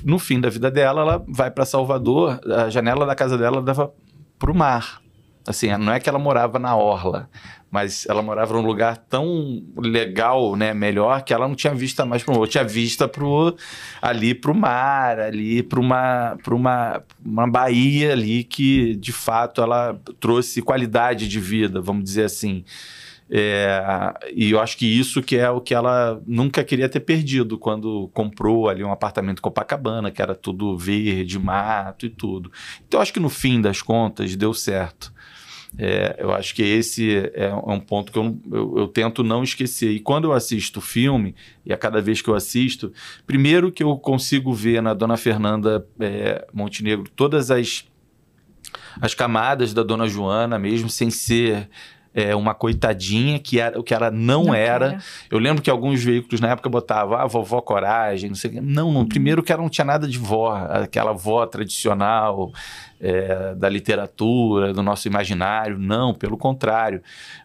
No fim da vida dela, ela vai para Salvador, a janela da casa dela dava para o mar. Assim, não é que ela morava na orla, mas ela morava num lugar tão legal, né, melhor, que ela não tinha vista mais para o outro. Tinha vista ali para o mar, ali para uma baía ali que, de fato, ela trouxe qualidade de vida, vamos dizer assim. E eu acho que isso que é o que ela nunca queria ter perdido quando comprou ali um apartamento em Copacabana, que era tudo verde, mato e tudo. Então eu acho que no fim das contas deu certo. Eu acho que esse é um ponto que eu tento não esquecer. E quando eu assisto o filme, e a cada vez que eu assisto, primeiro que eu consigo ver na Dona Fernanda Montenegro todas as camadas da Dona Joana, mesmo sem ser uma coitadinha, que era o que ela não era. Eu lembro que alguns veículos na época botavam, vovó Coragem, não sei o quê. Não, primeiro que ela não tinha nada de vó, aquela vó tradicional da literatura, do nosso imaginário. Não, pelo contrário.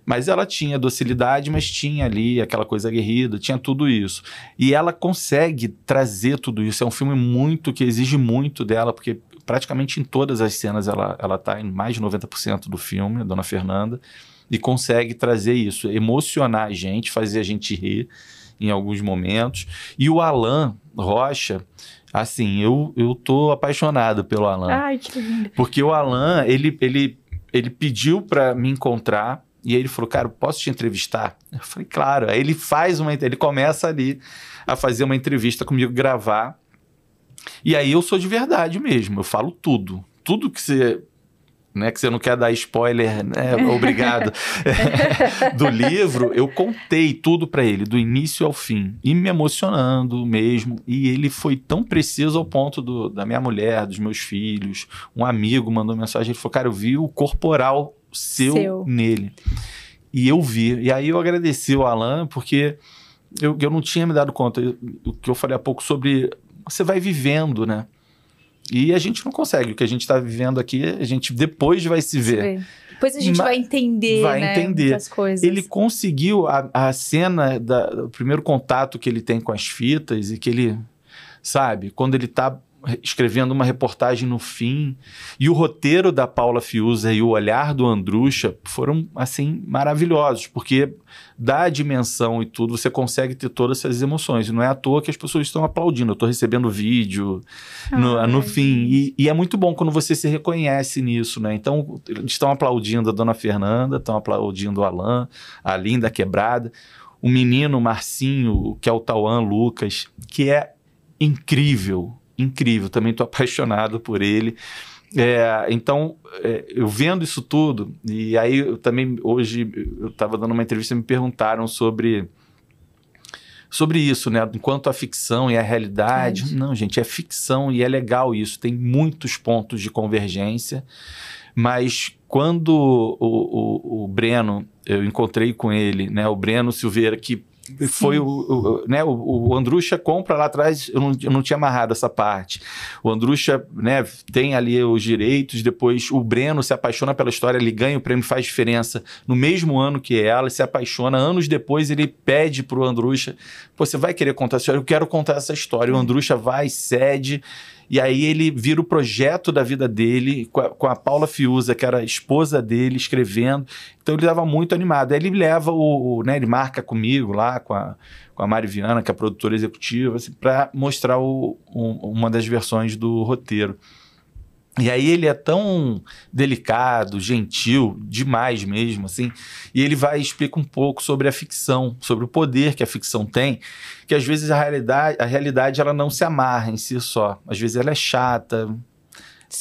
Mas ela tinha docilidade, mas tinha ali aquela coisa aguerrida, tinha tudo isso. E ela consegue trazer tudo isso. É um filme que exige muito dela, porque praticamente em todas as cenas ela está em mais de 90% do filme, a Dona Fernanda, e consegue trazer isso, emocionar a gente, fazer a gente rir em alguns momentos. E o Alan Rocha, assim, eu tô apaixonado pelo Alan. Ai, que lindo. Porque o Alan, ele pediu para me encontrar, e aí ele falou, cara, posso te entrevistar? Eu falei, claro. Aí ele começa ali a fazer uma entrevista comigo, gravar. E aí eu sou de verdade mesmo, eu falo tudo. Tudo que você... Né, que você não quer dar spoiler, né, obrigado, do livro, eu contei tudo para ele, do início ao fim, e me emocionando mesmo, e ele foi tão preciso ao ponto da minha mulher, dos meus filhos, um amigo mandou mensagem, ele falou, cara, eu vi o corporal seu nele, e eu vi, e aí eu agradeci o Alan, porque eu não tinha me dado conta, o que eu falei há pouco sobre, você vai vivendo, né? E a gente não consegue. O que a gente está vivendo aqui, a gente depois vai se ver. Depois a gente vai entender, muitas coisas. Ele conseguiu a cena, o primeiro contato que ele tem com as fitas, e que ele, sabe, quando ele está escrevendo uma reportagem no fim, e o roteiro da Paula Fiuza e o olhar do Andrucha foram, assim, maravilhosos, porque dá a dimensão e tudo, você consegue ter todas essas emoções, e não é à toa que as pessoas estão aplaudindo, eu estou recebendo vídeo no fim, e é muito bom quando você se reconhece nisso, né? Então, eles estão aplaudindo a Dona Fernanda, estão aplaudindo o Alan, a Linda Quebrada, o menino Marcinho, que é o Tauan Lucas, que é incrível, também estou apaixonado por ele. Então, eu vendo isso tudo, e aí eu também, hoje, eu estava dando uma entrevista e me perguntaram sobre isso, né? Enquanto a ficção e a realidade. Não, gente, é ficção e é legal isso, tem muitos pontos de convergência, mas quando o Breno, eu encontrei com ele, né? O Breno Silveira, que foi né, o Andrucha compra lá atrás, eu não tinha amarrado essa parte. O Andrucha, né, tem ali os direitos, depois o Breno se apaixona pela história, ele ganha o prêmio Faz Diferença no mesmo ano que ela, se apaixona, anos depois ele pede pro Andrucha, você vai querer contar essa história? Eu quero contar essa história. O Andrucha vai, cede, e aí ele vira o projeto da vida dele, com a Paula Fiuza, que era a esposa dele, escrevendo. Então ele estava muito animado. Aí ele leva né, ele marca comigo lá, com a Mari Viana, que é a produtora executiva, assim, para mostrar uma das versões do roteiro. E aí ele é tão delicado, gentil, demais mesmo, assim, e ele vai explicar um pouco sobre a ficção, sobre o poder que a ficção tem, que às vezes a realidade ela não se amarra em si só, às vezes ela é chata,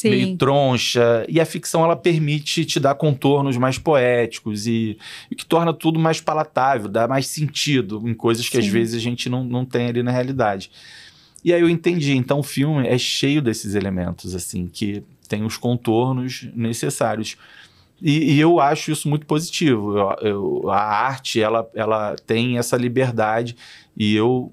meio troncha, e a ficção ela permite te dar contornos mais poéticos e que torna tudo mais palatável, dá mais sentido em coisas que às vezes a gente não tem ali na realidade. E aí eu entendi, então o filme é cheio desses elementos, assim, que tem os contornos necessários. E eu acho isso muito positivo. A arte, ela tem essa liberdade e eu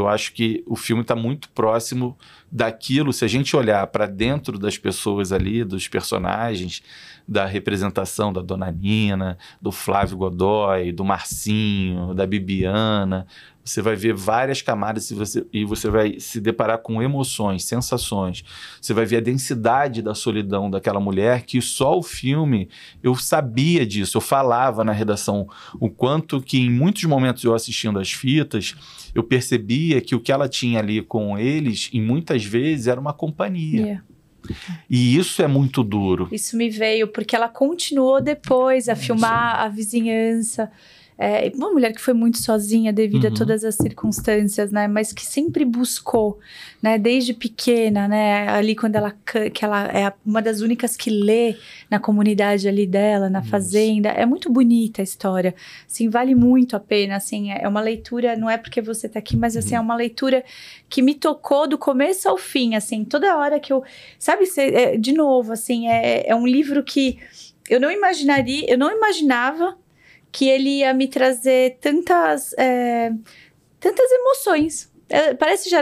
acho que o filme está muito próximo daquilo, se a gente olhar para dentro das pessoas ali, dos personagens, da representação da Dona Nina, do Flávio Godoy, do Marcinho, da Bibiana, você vai ver várias camadas e você vai se deparar com emoções, sensações. Você vai ver a densidade da solidão daquela mulher, que só o filme, eu sabia disso, eu falava na redação o quanto que em muitos momentos eu assistindo as fitas, eu percebia que o que ela tinha ali com eles, e muitas vezes era uma companhia. E isso é muito duro. Isso me veio, porque ela continuou depois a filmar a vizinhança. Uma mulher que foi muito sozinha devido a todas as circunstâncias, né? Mas que sempre buscou, né? Desde pequena, né? Ali quando que ela é uma das únicas que lê na comunidade ali dela, na fazenda. É muito bonita a história. Assim, vale muito a pena. Assim, é uma leitura, não é porque você tá aqui, mas assim, é uma leitura que me tocou do começo ao fim. Assim, toda hora que eu... Sabe, de novo, assim, é um livro que eu não imaginava que ele ia me trazer tantas emoções. Parece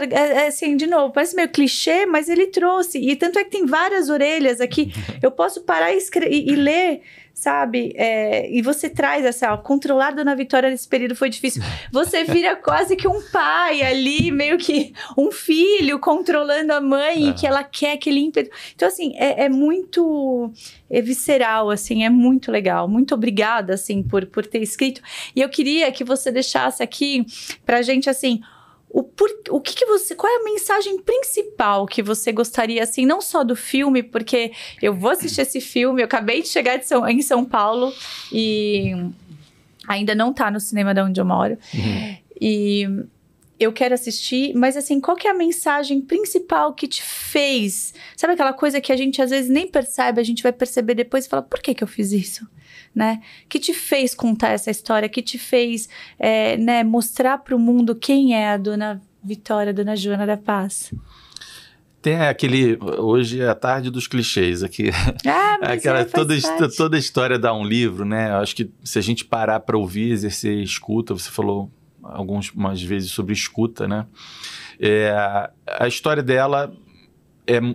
assim, de novo, parece meio clichê, mas ele trouxe. E tanto é que tem várias orelhas aqui. Eu posso parar e ler, sabe? E você traz essa, controlar a Dona Vitória nesse período foi difícil. Você vira quase que um pai ali, meio que um filho controlando a mãe, e que ela quer aquele ímpeto. Então, assim, é muito visceral, assim, é muito legal. Muito obrigada, assim, por ter escrito. E eu queria que você deixasse aqui pra gente, assim, qual é a mensagem principal que você gostaria, assim, não só do filme, porque eu vou assistir esse filme, eu acabei de chegar em São Paulo e ainda não tá no cinema de onde eu moro. E eu quero assistir, mas assim, qual que é a mensagem principal que te fez? Sabe aquela coisa que a gente às vezes nem percebe, a gente vai perceber depois e fala, por que eu fiz isso? Né? Que te fez contar essa história, que te fez né, mostrar para o mundo quem é a Dona Vitória, a Dona Joana da Paz. Tem hoje é a tarde dos clichês aqui. Mas toda história dá um livro, né? Eu acho que se a gente parar para ouvir, exercer escuta, você falou algumas vezes sobre escuta, né? A história dela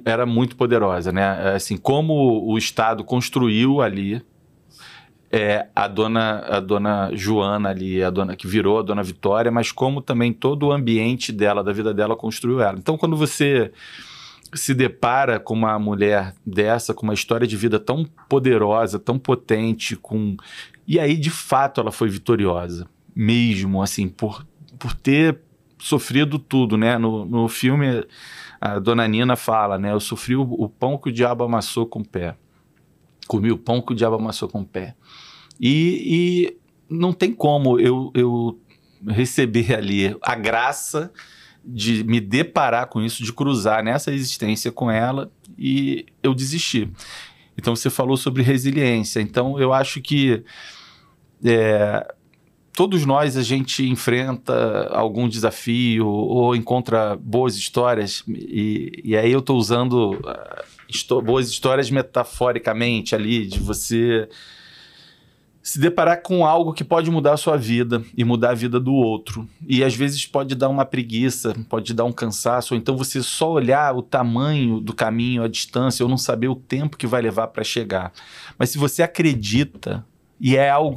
era muito poderosa, né? Assim, como o Estado construiu ali a dona Joana ali, a dona que virou a Dona Vitória, mas como também todo o ambiente dela, da vida dela, construiu ela. Então, quando você se depara com uma mulher dessa, com uma história de vida tão poderosa, tão potente, e aí, de fato, ela foi vitoriosa, mesmo, assim, por ter sofrido tudo, né? No filme, a Dona Nina fala, né? Eu sofri o pão que o diabo amassou com o pé. Comi o pão que o diabo amassou com o pé. E não tem como eu receber ali a graça de me deparar com isso, de cruzar nessa existência com ela, e eu desisti. Então você falou sobre resiliência. Então eu acho que todos nós, a gente enfrenta algum desafio ou encontra boas histórias, e aí eu estou usando boas histórias metaforicamente ali, de você se deparar com algo que pode mudar a sua vida e mudar a vida do outro. E às vezes pode dar uma preguiça, pode dar um cansaço, ou então você só olhar o tamanho do caminho, a distância, ou não saber o tempo que vai levar para chegar. Mas se você acredita,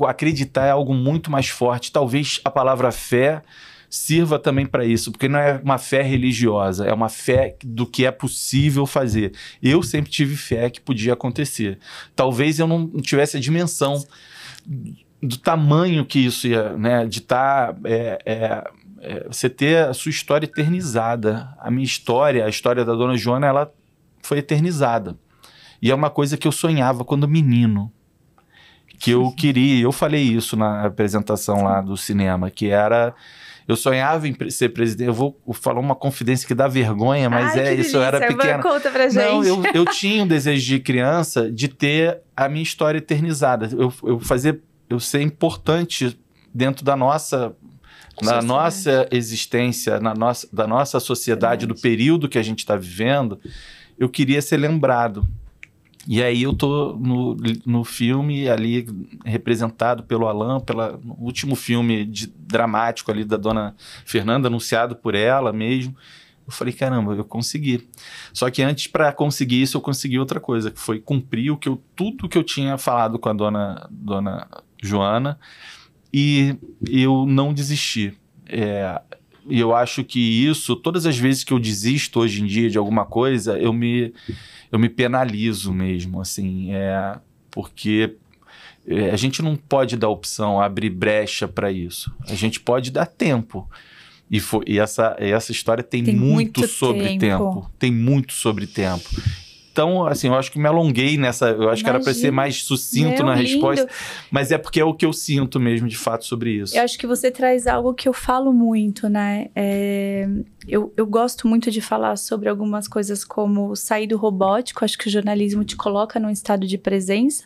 acreditar é algo muito mais forte, talvez a palavra fé sirva também para isso, porque não é uma fé religiosa, é uma fé do que é possível fazer. Eu sempre tive fé que podia acontecer. Talvez eu não tivesse a dimensão do tamanho que isso ia, né, de estar, você ter a sua história eternizada. A minha história, a história da Dona Joana, ela foi eternizada. E é uma coisa que eu sonhava quando menino, que eu queria, eu falei isso na apresentação lá do cinema, que era... Eu sonhava em ser presidente. Eu vou falar uma confidência que dá vergonha, mas isso, eu era pequeno. Conta pra gente. Não, eu tinha um desejo de criança de ter a minha história eternizada. Eu ser importante dentro da nossa existência, da nossa sociedade, do período que a gente está vivendo. Eu queria ser lembrado. E aí eu tô no filme ali representado pelo Alan, no último filme dramático ali da Dona Fernanda, anunciado por ela mesmo. Eu falei, caramba, eu consegui. Só que antes, para conseguir isso, eu consegui outra coisa, que foi cumprir tudo que eu tinha falado com a Dona Joana, e eu não desisti. E eu acho que isso, todas as vezes que eu desisto hoje em dia de alguma coisa, eu me penalizo mesmo, assim, porque a gente não pode dar opção, abrir brecha para isso. A gente pode dar tempo. E essa história tem muito sobre tempo. Tem muito sobre tempo. Então, assim, eu acho que me alonguei nessa... Eu acho que era para ser mais sucinto na resposta, mas é porque é o que eu sinto mesmo, de fato, sobre isso. Eu acho que você traz algo que eu falo muito, né? Eu gosto muito de falar sobre algumas coisas como sair do robótico. Acho que o jornalismo te coloca num estado de presença.